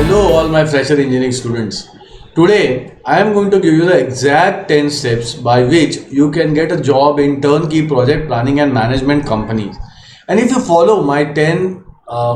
Hello, all my fresher engineering students. Today, I am going to give you the exact 10 steps by which you can get a job in turnkey project planning and management companies. And if you follow my 10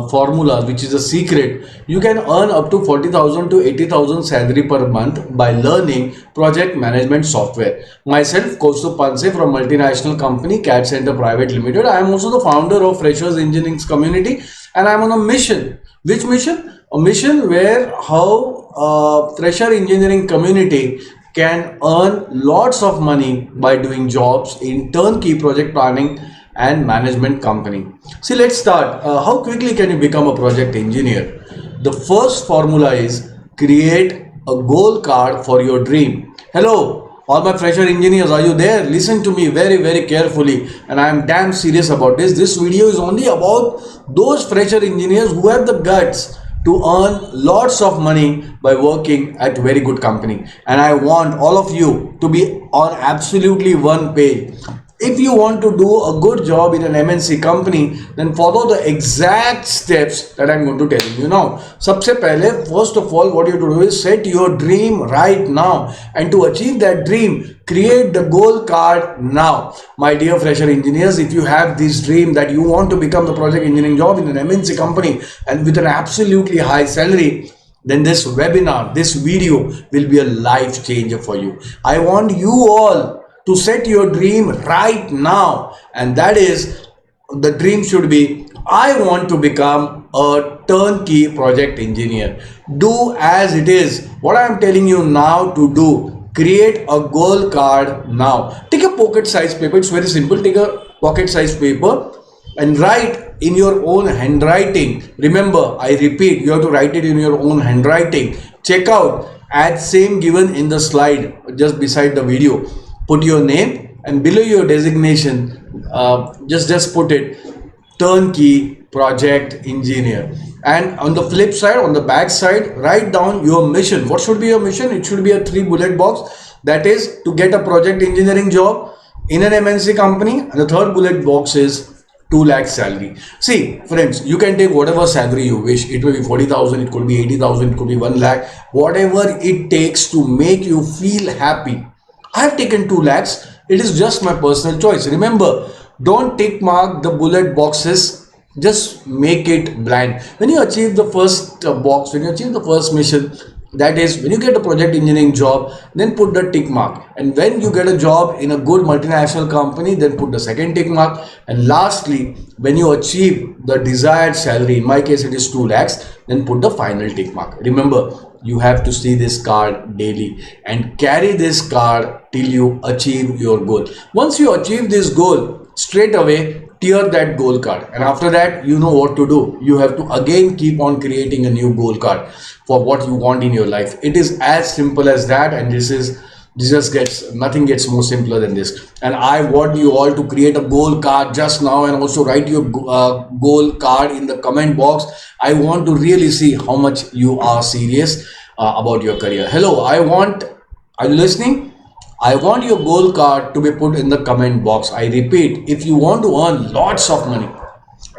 formulas, which is a secret, you can earn up to 40,000 to 80,000 salary per month by learning project management software. Myself, Kaustup Panse from multinational company CAD Center Private Limited. I am also the founder of Freshers Engineering Community, and I am on a mission. Which mission? A mission where how fresher engineering community can earn lots of money by doing jobs in turnkey project planning and management company. See, let's start. How quickly can you become a project engineer? The first formula is create a goal card for your dream. Hello, all my fresher engineers, are you there? Listen to me very carefully, and I am damn serious about this. This video is only about those fresher engineers who have the guts to earn lots of money by working at very good company, and I want all of you to be on absolutely one page. If you want to do a good job in an MNC company, then follow the exact steps that I'm going to tell you now. सबसे पहले, first of all, what you have to do is set your dream right now, and to achieve that dream, create the goal card now. My dear fresher engineers, if you have this dream that you want to become the project engineering job in an MNC company and with an absolutely high salary, then this webinar, this video will be a life changer for you. I want you all to set your dream right now, and that is, the dream should be, I want to become a turnkey project engineer. Do as it is what I am telling you now to do. Create a goal card now. Take a pocket size paper. It's very simple. Take a pocket size paper and write in your own handwriting. Remember, I repeat, you have to write it in your own handwriting. Check out at same given in the slide just beside the video. Put your name, and below your designation, just put it turnkey project engineer. And on the flip side, on the back side, write down your mission. What should be your mission? It should be a 3 bullet box. That is to get a project engineering job in an MNC company. And the third bullet box is 2 lakh salary. See, friends, you can take whatever salary you wish. It will be 40,000, it could be 80,000, it could be 1 lakh, whatever it takes to make you feel happy. I have taken 2 lakhs. It is just my personal choice. Remember, don't tick mark the bullet boxes. Just make it blank. When you achieve the first box, when you achieve the first mission, that is when you get a project engineering job, then put the tick mark. And when you get a job in a good multinational company, then put the second tick mark. And lastly, when you achieve the desired salary, in my case it is 2 lakhs, then put the final tick mark. Remember, you have to see this card daily and carry this card till you achieve your goal. Once you achieve this goal, straight away tear that goal card, and after that you know what to do. You have to again keep on creating a new goal card for what you want in your life. It is as simple as that, and this just gets, nothing gets more simpler than this. And I want you all to create a goal card just now, and also write your goal card in the comment box. I want to really see how much you are serious about your career. Hello, are you listening? I want your goal card to be put in the comment box. I repeat, if you want to earn lots of money,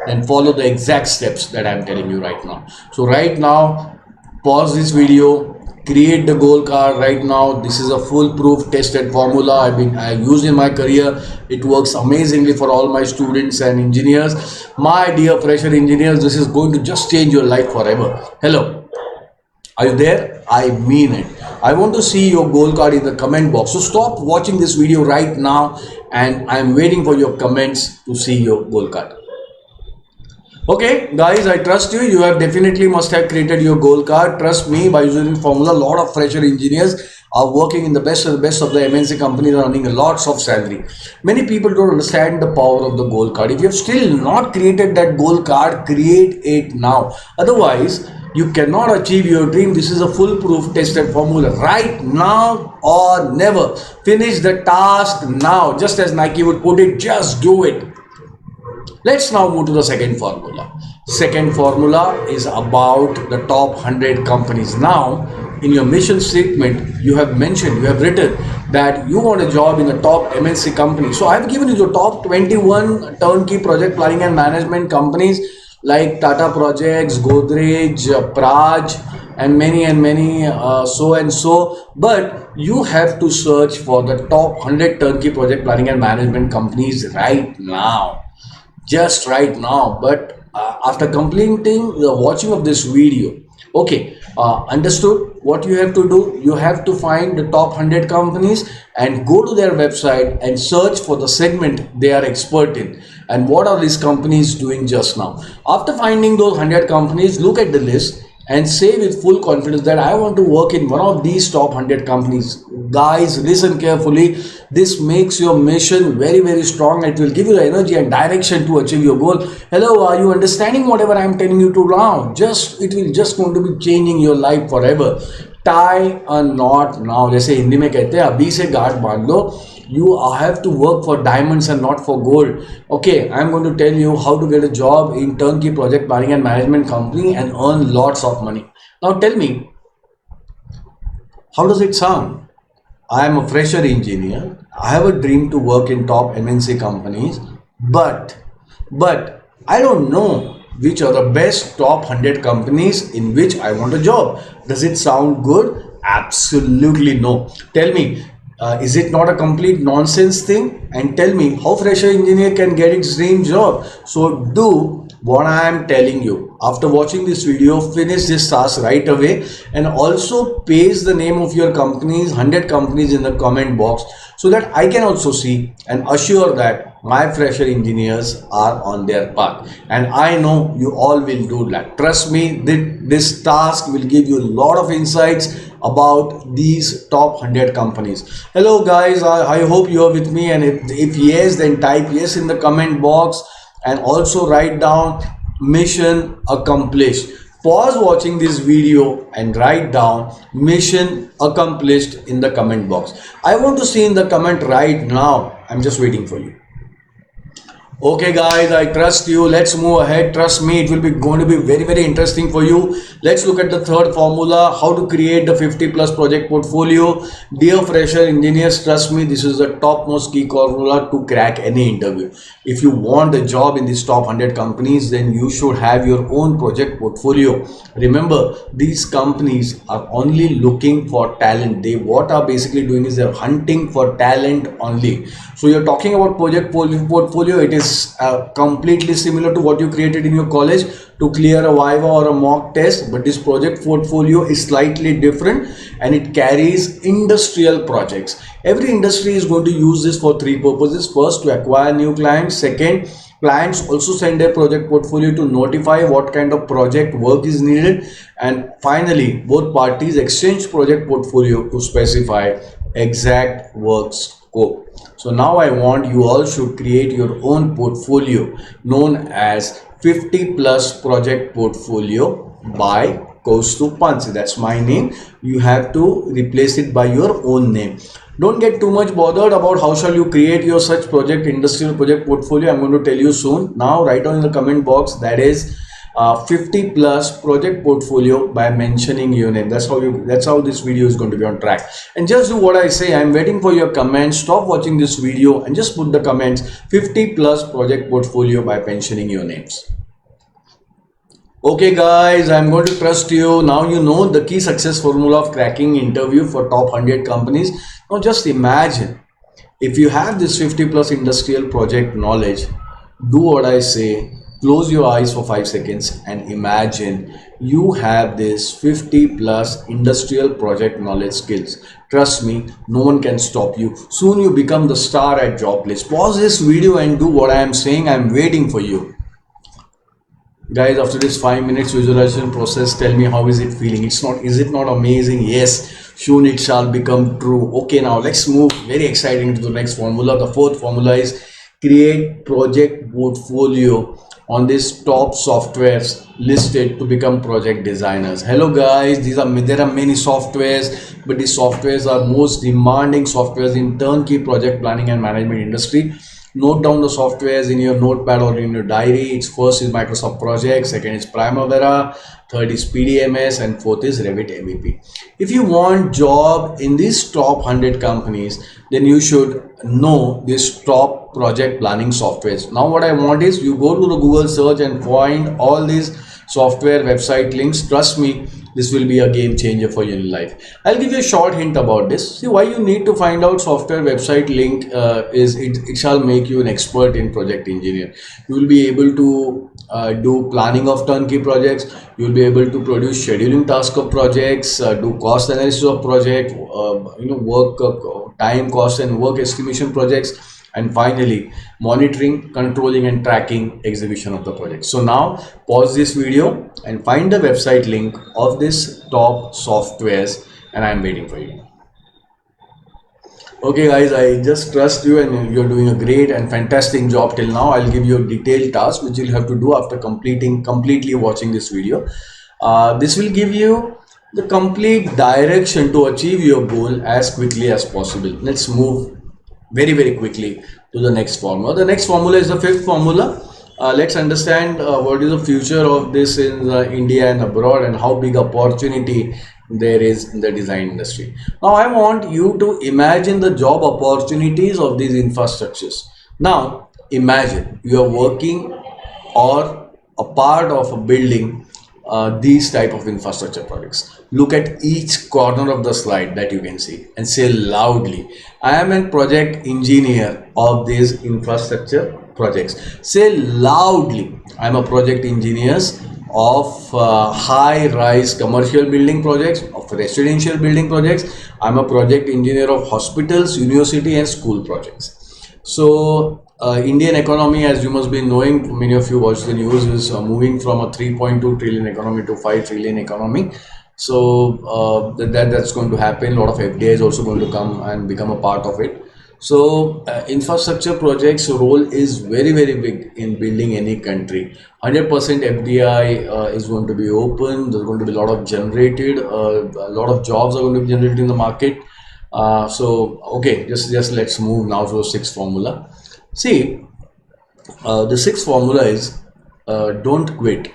then follow the exact steps that I am telling you right now. So right now, pause this video, create the goal card right now. This is a foolproof tested formula I've used in my career. It works amazingly for all my students and engineers. My dear fresher engineers, this is going to just change your life forever. Hello, are you there? I mean it. I want to see your goal card in the comment box. So stop watching this video right now, and I'm waiting for your comments to see your goal card. Okay, guys, I trust you. You have definitely must have created your goal card. Trust me, by using formula, a lot of fresher engineers are working in the best of the MNC companies, earning lots of salary. Many people don't understand the power of the goal card. If you have still not created that goal card, create it now. Otherwise, you cannot achieve your dream. This is a foolproof tested formula. Right now or never. Finish the task now. Just as Nike would put it, just do it. Let's now move to the second formula. Second formula is about the top 100 companies. Now, in your mission statement, you have written that you want a job in a top MNC company. So I've given you the top 21 turnkey project planning and management companies like Tata Projects, Godrej, Praj, and many so and so, but you have to search for the top 100 turnkey project planning and management companies right now, just right now. But after completing the watching of this video, okay, understood what you have to do. You have to find the top 100 companies and go to their website and search for the segment they are expert in and what are these companies doing just now. After finding those 100 companies, look at the list and say with full confidence that I want to work in one of these top 100 companies. Guys, listen carefully. This makes your mission very, very strong. It will give you the energy and direction to achieve your goal. Hello, are you understanding whatever I am telling you to now? It will just going to be changing your life forever. Tie a knot now. जैसे हिंदी में कहते हैं अभी से गांठ बांध लो. You have to work for diamonds and not for gold. Okay, I'm going to tell you how to get a job in turnkey project planning and management company and earn lots of money. Now tell me, how does it sound? I am a fresher engineer. I have a dream to work in top MNC companies, but I don't know which are the best top 100 companies in which I want a job. Does it sound good? Absolutely no. Tell me, is it not a complete nonsense thing? And tell me how fresher engineer can get its dream job. So do what I am telling you. After watching this video, finish this task right away and also paste the name of your companies, 100 companies in the comment box so that I can also see and assure that my fresher engineers are on their path. And I know you all will do that. Trust me, this task will give you a lot of insights about these top 100 companies. Hello guys, I hope you are with me, and if yes, then type yes in the comment box and also write down mission accomplished. Pause watching this video and write down mission accomplished in the comment box. I want to see in the comment right now. I'm just waiting for you. Okay guys, I trust you. Let's move ahead. Trust me, it will be going to be very, very interesting for you. Let's look at the third formula, how to create the 50 plus project portfolio. Dear fresher engineers, trust me, this is the topmost key formula to crack any interview. If you want a job in these top 100 companies, then you should have your own project portfolio. Remember, these companies are only looking for talent. They what are basically doing is they're hunting for talent only. So you're talking about project portfolio. It is completely similar to what you created in your college to clear a viva or a mock test, but this project portfolio is slightly different and it carries industrial projects. Every industry is going to use this for three purposes. First, to acquire new clients. Second, clients also send their project portfolio to notify what kind of project work is needed. And finally, both parties exchange project portfolio to specify exact work scope. So now I want you all should create your own portfolio known as 50 plus project portfolio by Kaustup Panse. That's my name. You have to replace it by your own name. Don't get too much bothered about how shall you create your such project industrial project portfolio. I'm going to tell you soon. Now write down in the comment box that is 50 plus project portfolio by mentioning your name. That's how this video is going to be on track. And just do what I say. I'm waiting for your comments. Stop watching this video and just put the comments 50 plus project portfolio by mentioning your names. Okay guys, I'm going to trust you. Now you know the key success formula of cracking interview for top 100 companies. Now just imagine if you have this 50 plus industrial project knowledge, do what I say. Close your eyes for 5 seconds and imagine you have this 50 plus industrial project knowledge skills. Trust me, no one can stop you. Soon you become the star at Joblist. Pause this video and do what I am saying. I am waiting for you. Guys, after this 5 minutes visualization process, tell me how is it feeling? Is it not amazing? Yes, soon it shall become true. Okay, now let's move very exciting to the next formula. The fourth formula is create project portfolio on these top softwares listed to become project designers. Hello guys, there are many softwares, but these softwares are most demanding softwares in turnkey project planning and management industry. Note down the softwares in your notepad or in your diary. It's first is Microsoft Project, second is Primavera, third is PDMS, and fourth is Revit MEP. If you want job in these top 100 companies, then you should know this top project planning softwares. Now what I want is you go to the Google search and find all these software website links. Trust me, this will be a game changer for your life. I'll give you a short hint about this. See, why you need to find out software website link is it shall make you an expert in project engineer. You will be able to do planning of turnkey projects. You will be able to produce scheduling task of projects, do cost analysis of project, work time, cost and work estimation projects, and finally monitoring, controlling and tracking execution of the project. So now pause this video and find the website link of this top softwares, and I'm waiting for you. Okay guys, I just trust you and you're doing a great and fantastic job till now. I'll give you a detailed task which you'll have to do after completely watching this video. This will give you the complete direction to achieve your goal as quickly as possible. Let's move very quickly to the next formula. The next formula is the fifth formula. Let's understand what is the future of this in India and abroad, and how big opportunity there is in the design industry. Now I want you to imagine the job opportunities of these infrastructures. Now imagine you are working or a part of a building these type of infrastructure projects. Look at each corner of the slide that you can see and say loudly, I am a project engineer of these infrastructure projects. Say loudly, I am a project engineer of high-rise commercial building projects, of residential building projects. I'm a project engineer of hospitals, university and school projects. So Indian economy, as you must be knowing, many of you watch the news, is moving from a 3.2 trillion economy to 5 trillion economy. So that's going to happen. A lot of FDI is also going to come and become a part of it. So infrastructure projects role is very big in building any country. 100% FDI is going to be open. There's going to be a lot of generated, a lot of jobs are going to be generated in the market. So okay, just let's move now to the sixth formula. See, the sixth formula is don't quit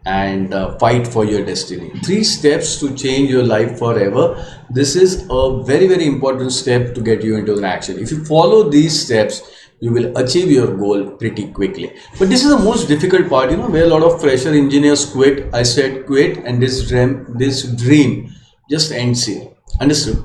and fight for your destiny. 3 steps to change your life forever. This is a very important step to get you into an action. If you follow these steps, you will achieve your goal pretty quickly. But this is the most difficult part, where a lot of fresher engineers quit. I said quit, and this dream just ends here. Understood?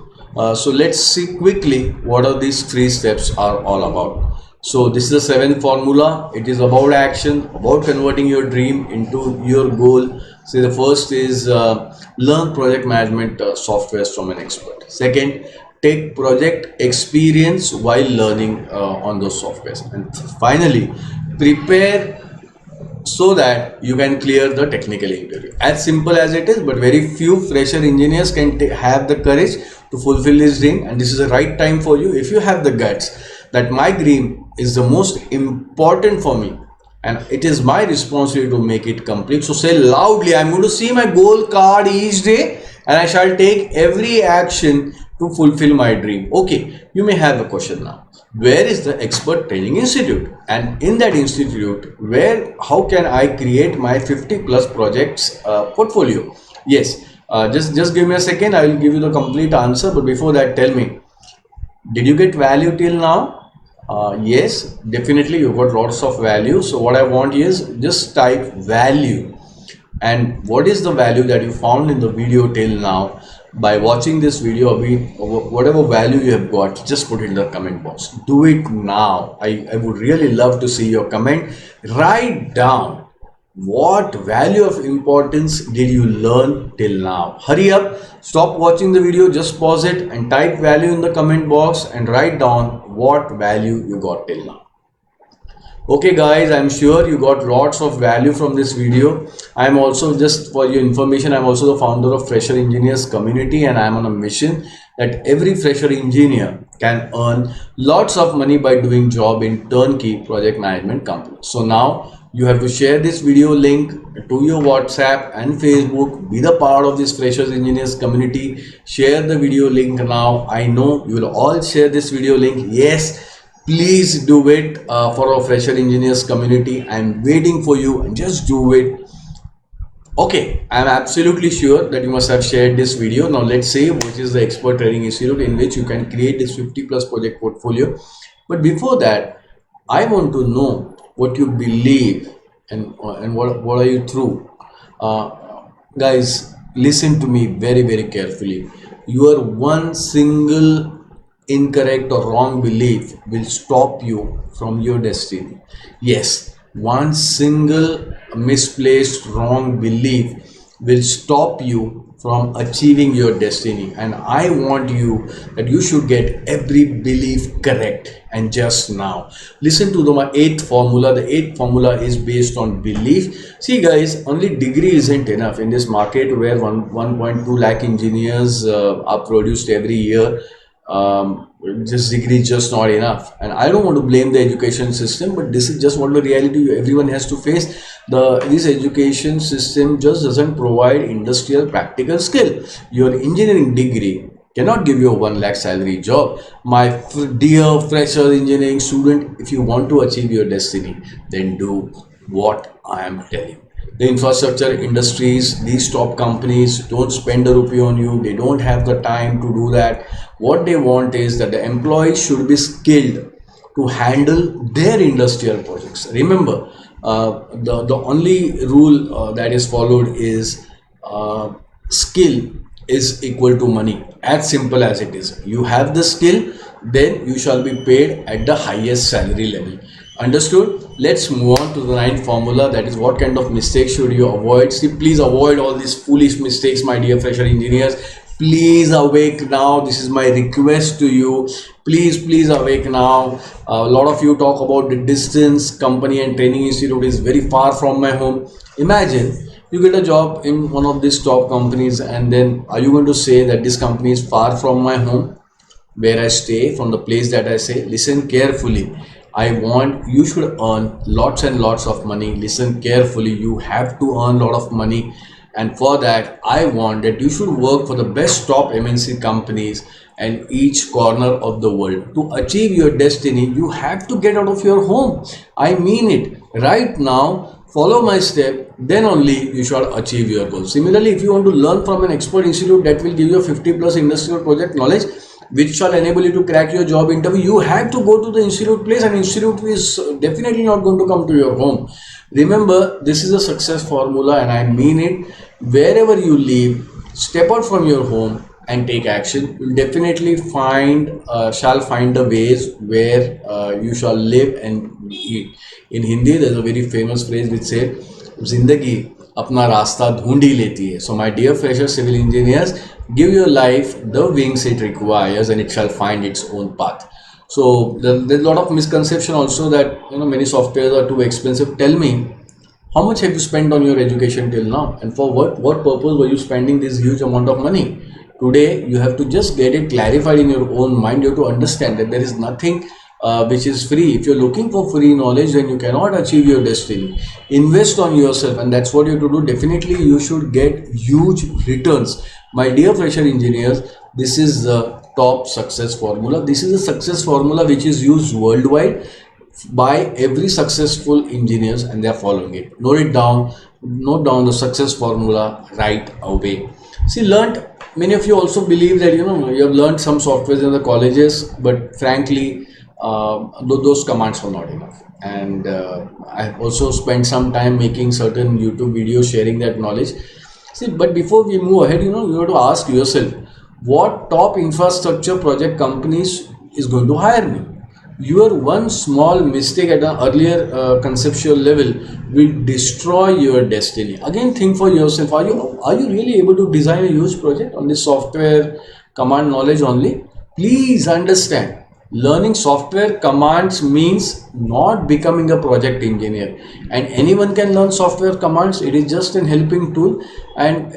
So let's see quickly what are these 3 steps are all about. So this is the 7th formula. It is about action, about converting your dream into your goal. See, the first is learn project management softwares from an expert. Second, take project experience while learning on those softwares. And finally, prepare so that you can clear the technical interview. As simple as it is, but very few fresher engineers can have the courage to fulfill this dream, and this is the right time for you. If you have the guts that my dream is the most important for me and it is my responsibility to make it complete, so say loudly, I'm going to see my goal card each day and I shall take every action to fulfill my dream. Okay, you may have a question now. Where is the Expert Training Institute? And in that institute, how can I create my 50+ projects portfolio? Yes, just give me a second. I will give you the complete answer. But before that, tell me, did you get value till now? Yes, definitely you got lots of value. So what I want is just type value, and what is the value that you found in the video till now. By watching this video, whatever value you have got, just put it in the comment box. Do it now. I would really love to see your comment. Write down what value of importance did you learn till now. Hurry up, stop watching the video, just pause it and type value in the comment box and write down what value you got till now. Okay guys, I'm sure you got lots of value from this video. I'm also, just for your information, I'm also the founder of Fresher Engineers Community, and I'm on a mission that every fresher engineer can earn lots of money by doing job in turnkey project management company. So now you have to share this video link to your WhatsApp and Facebook. Be the part of this Freshers Engineers Community. Share the video link now. I know you will all share this video link. Yes, please do it for our Fresher Engineers Community. I'm waiting for you, and just do it. Okay, I'm absolutely sure that you must have shared this video. Now let's say which is the Expert Training Institute in which you can create this 50+ project portfolio. But before that, I want to know what you believe and what are you through. Guys, listen to me very, very carefully. Your one single incorrect or wrong belief will stop you from your destiny. Yes, one single misplaced wrong belief will stop you from achieving your destiny. And I want you that you should get every belief correct. And just now, listen to my eighth formula. The eighth formula is based on belief. See, guys, only degree isn't enough in this market where 1.2 lakh engineers are produced every year. This degree is just not enough, and I don't want to blame the education system, but this is just what the reality everyone has to face. This education system just doesn't provide industrial practical skill. Your engineering degree cannot give you a 1 lakh salary job. My dear fresher engineering student, if you want to achieve your destiny, then do what I am telling. The infrastructure industries, these top companies don't spend a rupee on you. They don't have the time to do that. What they want is that the employees should be skilled to handle their industrial projects. Remember, the only rule that is followed is skill is equal to money. As simple as it is. You have the skill, then you shall be paid at the highest salary level. Understood? Let's move on to the ninth formula, that is what kind of mistakes should you avoid. See, please avoid all these foolish mistakes, my dear fresher engineers. Please awake now. This is my request to you. Please awake now. A lot of you talk about the distance. Company and training institute is very far from my home. Imagine you get a job in one of these top companies, and then are you going to say that this company is far from my home, where I stay, from the place that I say? Listen carefully. I want you should earn lots and lots of money. Listen carefully. You have to earn a lot of money, and for that, I want that you should work for the best top MNC companies and each corner of the world. To achieve your destiny, you have to get out of your home. I mean it. Right now, follow my step, then only you shall achieve your goal. Similarly, if you want to learn from an expert institute that will give you a 50 plus industrial project knowledge, which shall enable you to crack your job interview, you have to go to the institute place, and institute is definitely not going to come to your home. Remember, this is a success formula, and I mean it. Wherever you live, step out from your home and take action. You'll definitely shall find the ways where you shall live and eat. In Hindi, there's a very famous phrase which said, "Zindagi अपना रास्ता ढूंढ ही लेती है." So my dear fresher civil engineers, give your life the wings it requires, and it shall find its own path. So there's a lot of misconception also that many softwares are too expensive. Tell me, how much have you spent on your education till now, and for what purpose were you spending this huge amount of money? Today you have to just get it clarified in your own mind. You have to understand that there is nothing which is free. If you're looking for free knowledge, then you cannot achieve your destiny. Invest on yourself, and that's what you have to do. Definitely you should get huge returns. My dear fresher engineers, this is the top success formula. This is a success formula which is used worldwide by every successful engineers, and they are following it. Note down the success formula right away. See, many of you also believe that you have learned some softwares in the colleges, but frankly those commands were not enough. And I've also spent some time making certain YouTube videos sharing that knowledge. See, but before we move ahead, you have to ask yourself, what top infrastructure project companies is going to hire me? Your one small mistake at an earlier conceptual level will destroy your destiny. Again, think for yourself, are you really able to design a huge project on this software command knowledge only? Please understand, learning software commands means not becoming a project engineer, and anyone can learn software commands. It is just an helping tool, and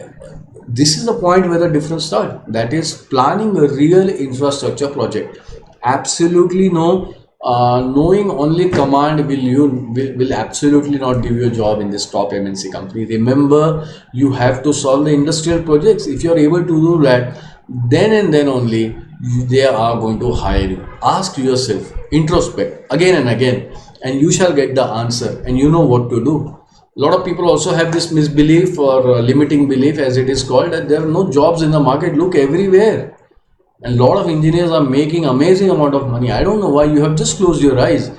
this is the point where the difference starts. That is planning a real infrastructure project. Absolutely no. Knowing only command will absolutely not give you a job in this top MNC company. Remember, you have to solve the industrial projects. If you are able to do that, then and then only they are going to hire you. Ask yourself, introspect again and again, and you shall get the answer, and you know what to do. A lot of people also have this misbelief or limiting belief, as it is called, that there are no jobs in the market. Look everywhere, and a lot of engineers are making amazing amount of money. I don't know why you have just closed your eyes.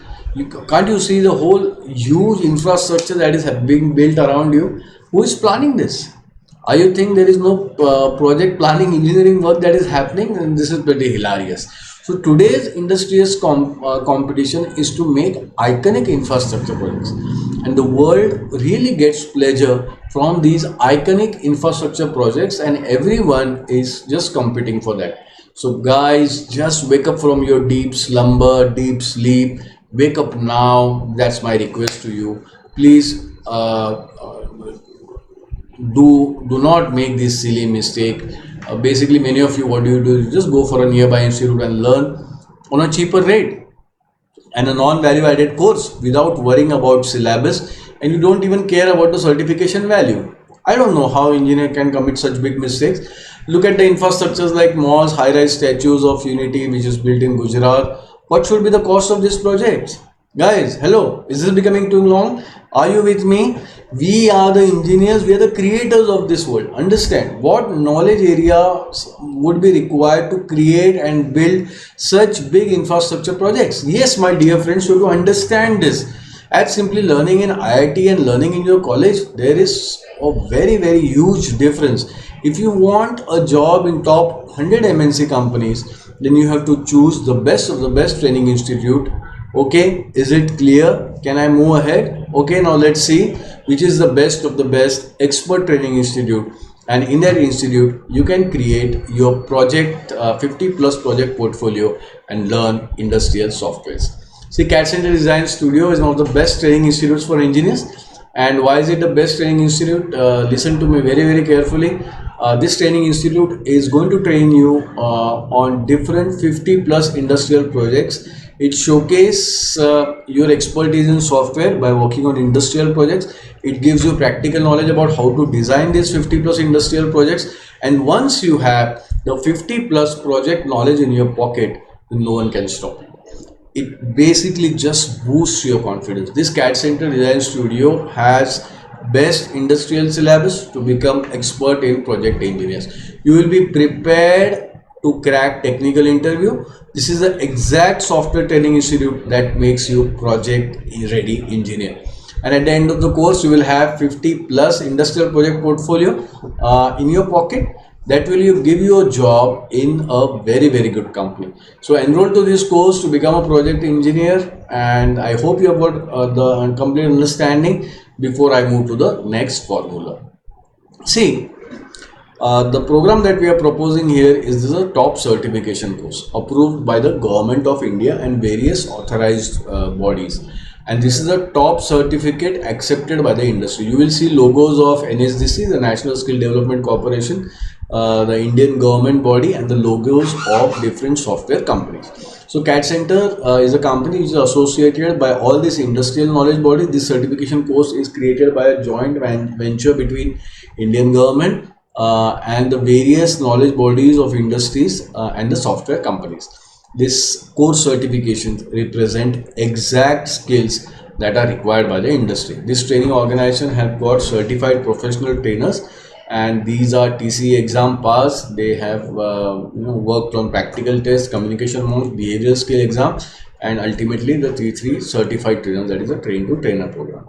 Can't you see the whole huge infrastructure that is being built around you? Who is planning this? Are you think there is no project planning engineering work that is happening? And this is pretty hilarious. So today's industrious competition is to make iconic infrastructure projects, and the world really gets pleasure from these iconic infrastructure projects, and everyone is just competing for that. So guys, just wake up from your deep slumber, deep sleep. Wake up now. That's my request to you. Please do not make this silly mistake. Basically, many of you, what do you do? You just go for a nearby institute and learn on a cheaper rate and a non-value added course without worrying about syllabus, and you don't even care about the certification value. I don't know how engineer can commit such big mistakes. Look at the infrastructures like malls, high-rise statues of unity which is built in Gujarat. What should be the cost of this project? Guys, hello, is this becoming too long? Are you with me? We are the engineers, we are the creators of this world. Understand what knowledge areas would be required to create and build such big infrastructure projects. Yes, my dear friends, so to understand this, at simply learning in IIT and learning in your college, there is a very huge difference. If you want a job in top 100 MNC companies, then you have to choose the best of the best training institute. Okay, is it clear? Can I move ahead? Okay, now let's see which is the best of the best expert training institute, and in that institute you can create your project 50 plus project portfolio and learn industrial softwares. See, CAD Center Design Studio is one of the best training institutes for engineers. And why is it the best training institute? Listen to me very carefully. This training institute is going to train you on different 50 plus industrial projects. It showcases your expertise in software by working on industrial projects. It gives you practical knowledge about how to design these 50 plus industrial projects. And once you have the 50 plus project knowledge in your pocket, then no one can stop you. It basically just boosts your confidence. This CAD Center Design Studio has best industrial syllabus to become expert in project engineers. You will be prepared to crack technical interview. This is the exact software training institute that makes you project ready engineer. And at the end of the course, you will have 50 plus industrial project portfolio in your pocket. That will give you a job in a very good company. So enroll to this course to become a project engineer, and I hope you have got the complete understanding before I move to the next formula. See, the program that we are proposing here is a top certification course approved by the Government of India and various authorized bodies. And this is a top certificate accepted by the industry. You will see logos of NSDC, the National Skill Development Corporation, the Indian government body, and the logos of different software companies. So CAD Center is a company which is associated by all these industrial knowledge bodies. This certification course is created by a joint venture between Indian government and the various knowledge bodies of industries and the software companies. This course certifications represent exact skills that are required by the industry. This training organization have got certified professional trainers, and these are TCE exam pass. They have worked on practical tests, communication modes, behavioral skill exam, and ultimately the T3 certified trainer, that is a train to trainer program.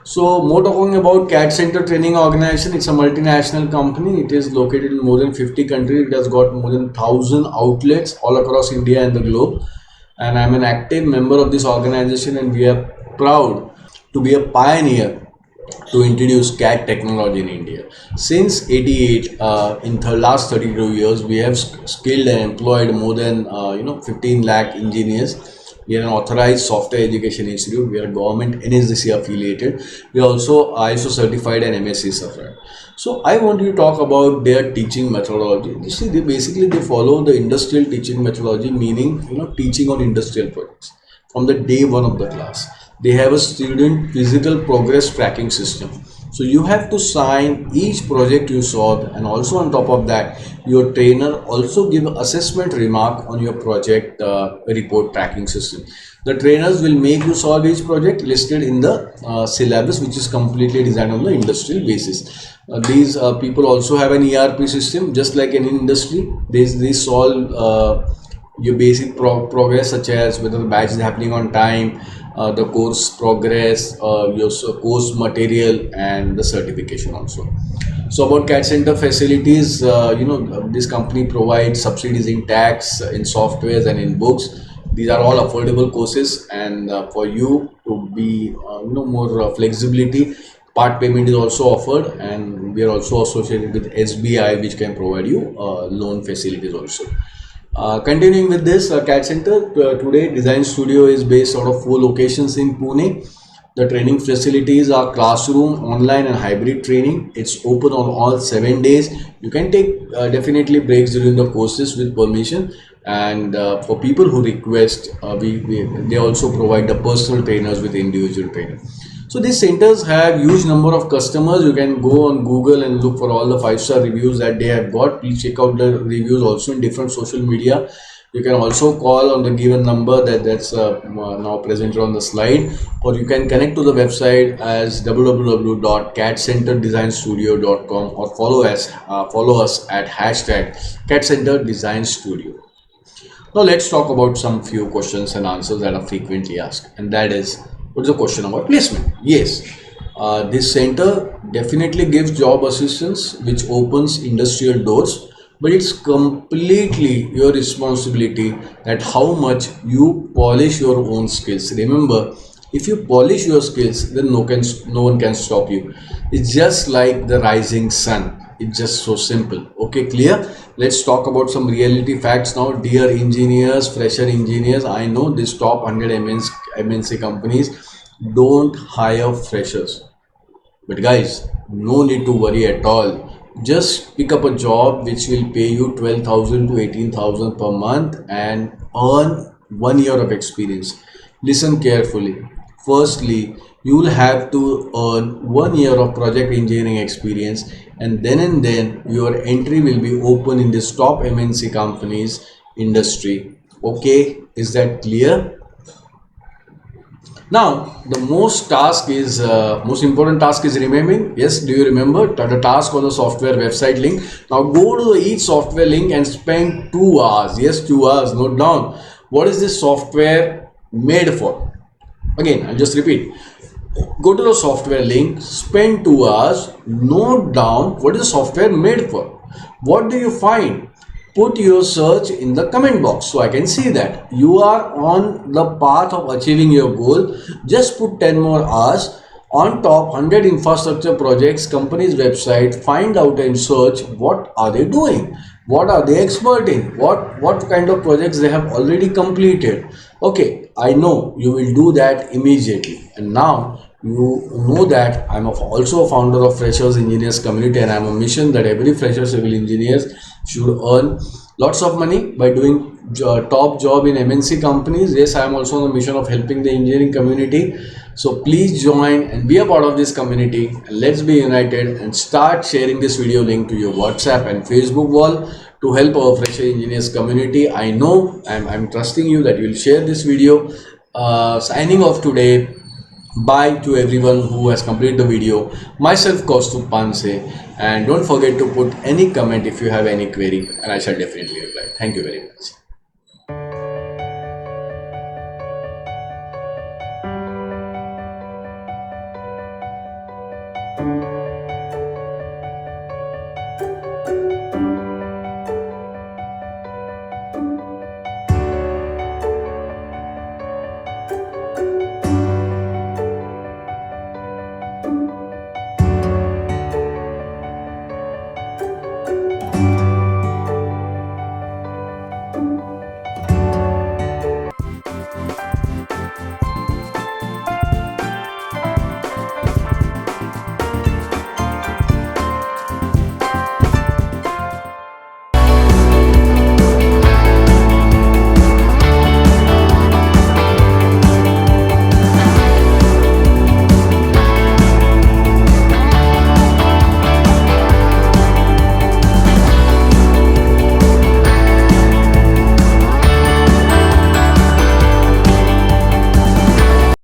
So more talking about CAD Center Training Organization, it's a multinational company. It is located in more than 50 countries. It has got more than 1,000 outlets all across India and the globe. And I'm an active member of this organization, and we are proud to be a pioneer to introduce CAD technology in India. Since 88, in the last 32 years, we have skilled and employed more than 15 lakh engineers. We are an authorized software education institute. We are government NSDC affiliated. We are also ISO certified and MSc certified. So I want you to talk about their teaching methodology. You see, they follow the industrial teaching methodology, meaning teaching on industrial projects from the day one of the class. They have a student physical progress tracking system. So you have to sign each project you solve, and also on top of that, your trainer also give assessment remark on your project report tracking system. The trainers will make you solve each project listed in the syllabus, which is completely designed on the industrial basis. These people also have an ERP system, just like an industry. They solve your basic progress, such as whether the batch is happening on time, the course progress, your course material, and the certification also. So about CAD Center facilities, this company provides subsidies in tax, in softwares, and in books. These are all affordable courses, and for you to be more flexibility, part payment is also offered, and we are also associated with SBI, which can provide you loan facilities also. Continuing with this, CAD Center, today Design Studio is based out of 4 locations in Pune. The training facilities are classroom, online, and hybrid training. It's open on all 7 days. You can take definitely breaks during the courses with permission. And for people who request, they also provide the personal trainers with individual training. So these centers have huge number of customers. You can go on Google and look for all the 5-star reviews that they have got. Please check out the reviews also in different social media. You can also call on the given number that's now presented on the slide, or you can connect to the website as www.cadcenterdesignstudio.com, or follow us at hashtag #CADCenterDesignStudio. Now let's talk about some few questions and answers that are frequently asked, and that is, what's the question about placement? Yes, this center definitely gives job assistance, which opens industrial doors, but it's completely your responsibility that how much you polish your own skills. Remember, if you polish your skills, then no one can stop you. It's just like the rising sun. It's just so simple. Okay, clear? Let's talk about some reality facts now. Dear engineers, fresher engineers, I know this top 100 MNC companies don't hire freshers. But guys, no need to worry at all. Just pick up a job which will pay you 12,000 to 18,000 per month and earn 1 year of experience. Listen carefully. Firstly, you will have to earn 1 year of project engineering experience, and then your entry will be open in this top MNC companies industry. Okay, is that clear? Now, the most important task is remembering. Yes, do you remember the task on the software website link? Now go to each software link and spend 2 hours. Yes, 2 hours. Note down what is this software made for. Again, I'll just repeat. Go to the software link, spend 2 hours, note down what is the software made for. What do you find? Put your search in the comment box so I can see that you are on the path of achieving your goal. Just put 10 more hours on top 100 infrastructure projects, company's website, find out and search what are they doing, what are they expert in, what kind of projects they have already completed. Okay, I know you will do that immediately. And now you know that I'm also a founder of Freshers Engineers Community, and I'm a mission that every fresher civil engineers should earn lots of money by doing top job in MNC companies. Yes, I am also on the mission of helping the engineering community. So please join and be a part of this community, and let's be united and start sharing this video link to your WhatsApp and Facebook wall to help our fresher engineers community. I know I'm trusting you that you will share this video. Signing off today. Bye to everyone who has completed the video. Myself, Kaustubh Panse, and don't forget to put any comment if you have any query, and I shall definitely reply. Thank you very much.